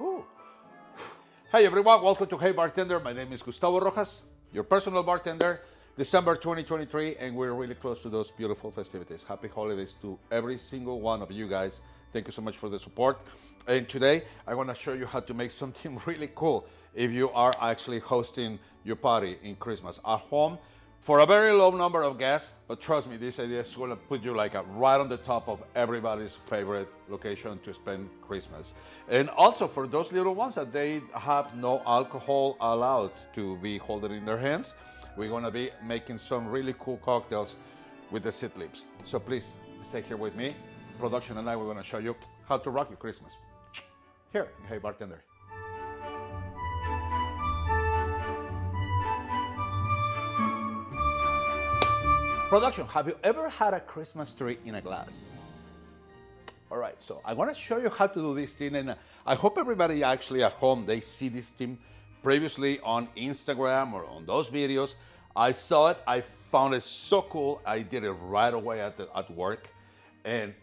Ooh. Hey everyone, welcome to Hey Bartender. My name is Gustavo Rojas, your personal bartender. December 2023, and we're really close to those beautiful festivities. Happy holidays to every single one of you guys. Thank you so much for the support. And today, I want to show you how to make something really cool if you are actually hosting your party in Christmas at home for a very low number of guests. But trust me, this idea is going to put you like right on the top of everybody's favorite location to spend Christmas. And also for those little ones that they have no alcohol allowed to be holding in their hands, we're going to be making some really cool cocktails with the seed leaves. So please stay here with me. Production and I, we're going to show you how to rock your Christmas. Here, Hey Bartender. Production, have you ever had a Christmas tree in a glass? All right, so I want to show you how to do this thing, and I hope everybody actually at home, they see this thing previously on Instagram or on those videos. I saw it, I found it so cool. I did it right away at work, and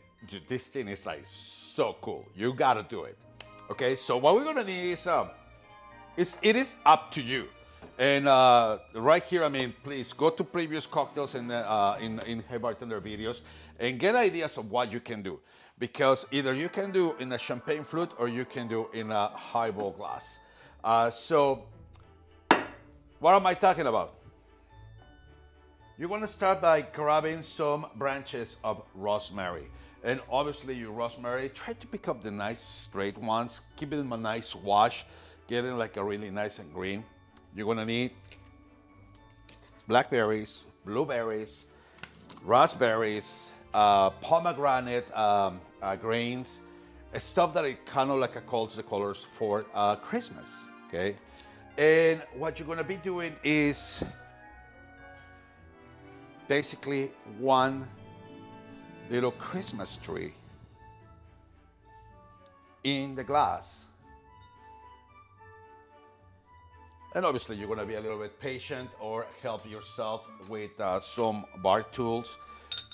this thing is like so cool. You gotta do it. Okay, so what we're gonna need is, it is up to you. And right here, I mean, please go to previous cocktails in Hey Bartender videos and get ideas of what you can do. Because either you can do in a champagne flute or you can do in a highball glass. So what am I talking about? You're gonna start by grabbing some branches of rosemary. And obviously your rosemary, try to pick up the nice straight ones, keep them a nice wash, get it like a really nice and green. You're gonna need blackberries, blueberries, raspberries, pomegranate grains, stuff that it kind of like calls the colors for Christmas, okay? And what you're gonna be doing is basically one little Christmas tree in the glass. And obviously you're gonna be a little bit patient or help yourself with some bar tools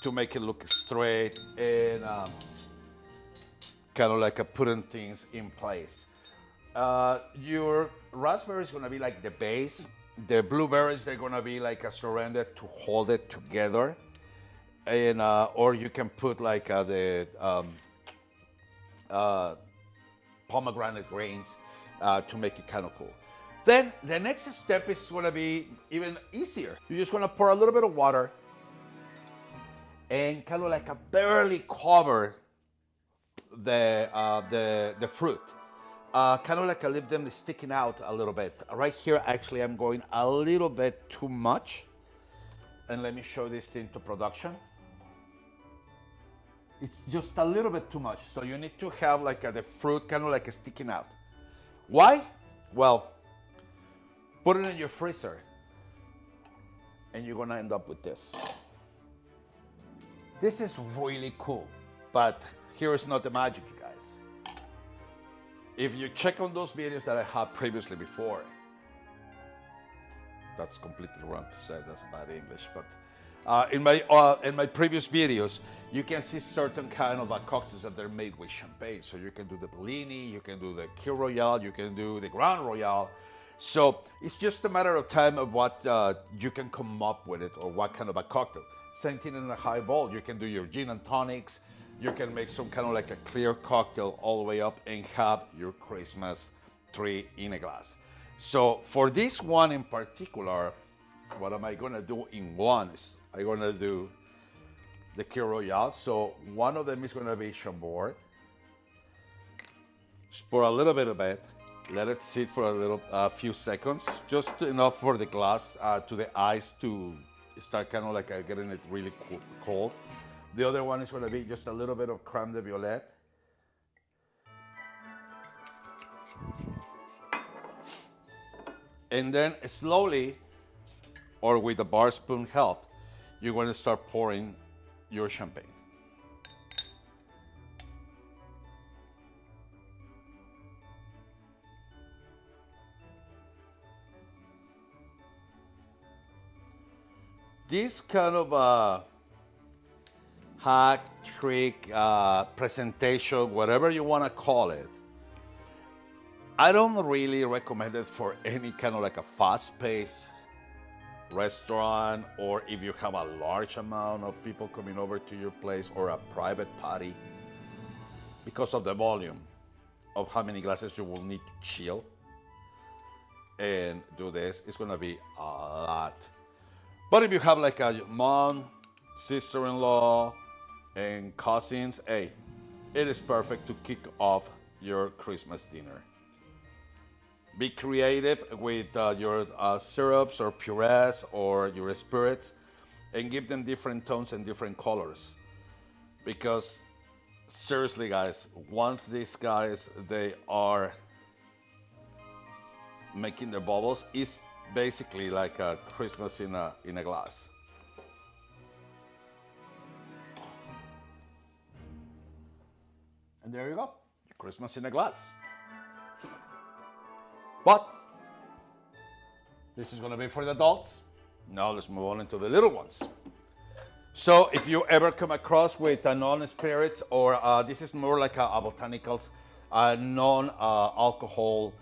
to make it look straight and kind of like putting things in place. Your raspberry is gonna be like the base. The blueberries, they're gonna be like a surrounded to hold it together. And or you can put like the pomegranate grains to make it kind of cool. Then the next step is going to be even easier. You're just going to pour a little bit of water and kind of like barely cover the fruit. Kind of like leave them sticking out a little bit. Right here, actually, I'm going a little bit too much. And let me show this thing to production. It's just a little bit too much. So you need to have like the fruit kind of like sticking out. Why? Well, put it in your freezer, and you're gonna end up with this. This is really cool, but here is not the magic, you guys. If you check on those videos that I had previously before, that's completely wrong to say, that's bad English, but in my previous videos, you can see certain kind of cocktails that they're made with champagne. So you can do the Bellini, you can do the Kir Royale, you can do the Grand Royale. So it's just a matter of time of what you can come up with it or what kind of a cocktail. Same thing in a highball. You can do your gin and tonics. You can make some kind of like a clear cocktail all the way up and have your Christmas tree in a glass. So for this one in particular, what am I gonna do in one is I'm gonna do the Kir Royale. So one of them is gonna be Chambord. Just pour a little bit of it. Let it sit for a few seconds, just enough for the glass to the ice to start kind of like getting it really cold. The other one is going to be just a little bit of crème de violette. And then slowly, or with the bar spoon help, you're going to start pouring your champagne. This kind of hack, trick, presentation, whatever you want to call it, I don't really recommend it for any kind of like a fast-paced restaurant, or if you have a large amount of people coming over to your place or a private party, because of the volume of how many glasses you will need to chill and do this. It's gonna be a lot. But if you have like a mom, sister-in-law, and cousins, hey, it is perfect to kick off your Christmas dinner. Be creative with your syrups or purees or your spirits, and give them different tones and different colors. Because seriously, guys, once these guys, they are making the bubbles, it's basically like a Christmas in a glass. And there you go, Christmas in a glass. But this is gonna be for the adults. Now let's move on into the little ones. So if you ever come across with a non-spirits, or this is more like a botanicals, non-alcohol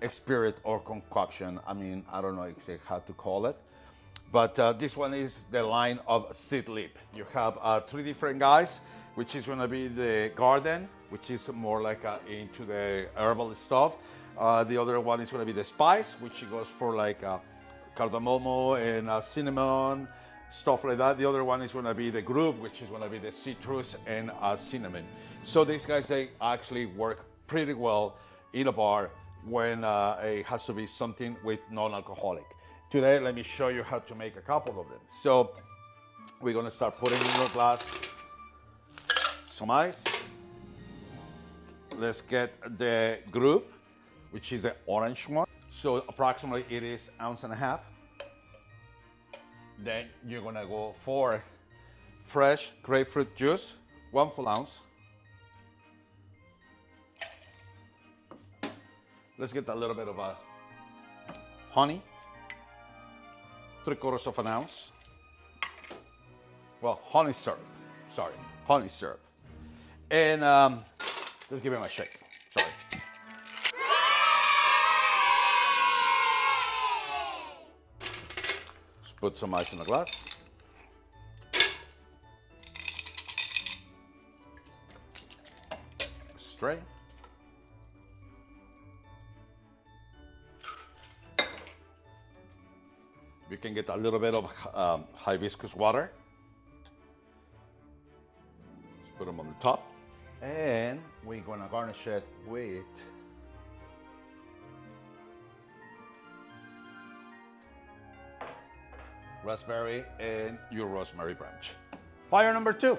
spirit or concoction. I mean, I don't know exactly how to call it. But this one is the line of Seed Leap. You have 3 different guys, which is gonna be the garden, which is more like into the herbal stuff. The other one is going to be the spice, which goes for like cardamomo and cinnamon, stuff like that. The other one is going to be the group, which is going to be the citrus and cinnamon. So these guys, they actually work pretty well in a bar when it has to be something with non-alcoholic. Today, let me show you how to make a couple of them. So we're going to start putting in your glass some ice. Let's get the group, which is the orange one. So approximately it is 1.5 ounces. Then you're gonna go for fresh grapefruit juice, 1 full ounce. Let's get a little bit of honey, 3/4 ounce. Well, honey syrup, sorry, honey syrup. And let's give him a shake, sorry. Put some ice in the glass. Strain. We can get a little bit of hibiscus water. Let's put them on the top. And we're gonna garnish it with raspberry and your rosemary branch. Fire number 2.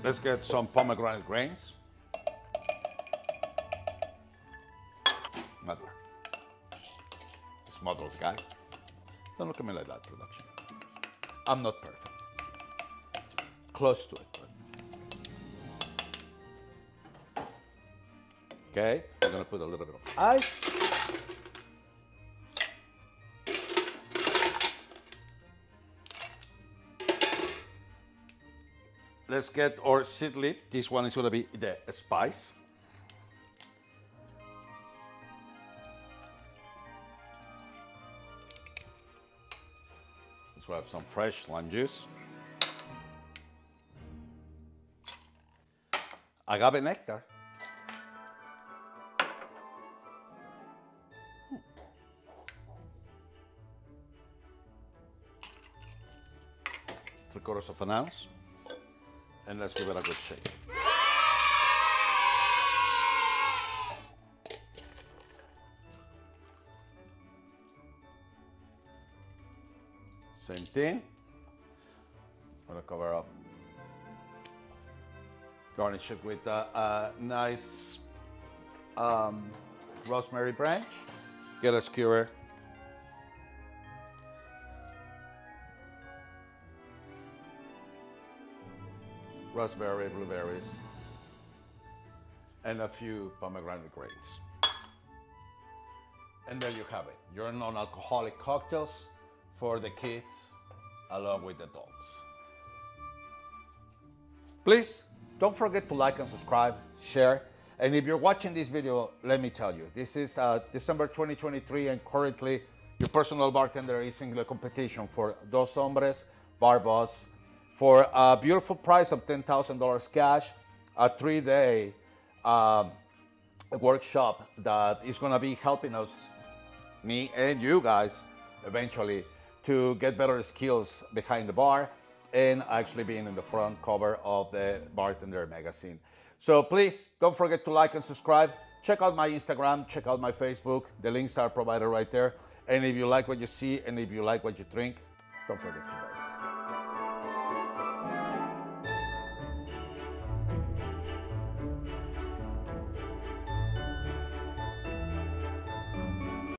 Let's get some pomegranate grains. Mother. Smothers, guy. Don't look at me like that, production. I'm not perfect. Close to it. Okay, I'm gonna put a little bit of ice. Let's get our Seed Leap. This one is going to be the spice. Let's grab some fresh lime juice. Agave nectar. Three-quarters ounce. And let's give it a good shake. Same thing. I'm gonna cover up. Garnish it with a nice rosemary branch. Get a skewer. Raspberry, blueberries, and a few pomegranate grains. And there you have it, your non-alcoholic cocktails for the kids along with the adults. Please don't forget to like and subscribe, share, And if you're watching this video, let me tell you, this is December 2023, and currently your personal bartender is in the competition for Dos Hombres Bar Boss for a beautiful prize of $10,000 cash, a 3-day workshop that is going to be helping us, me and you guys, eventually to get better skills behind the bar and actually being in the front cover of the Bartender magazine. So please don't forget to like and subscribe. Check out my Instagram, check out my Facebook. The links are provided right there. And if you like what you see and if you like what you drink, don't forget to vote.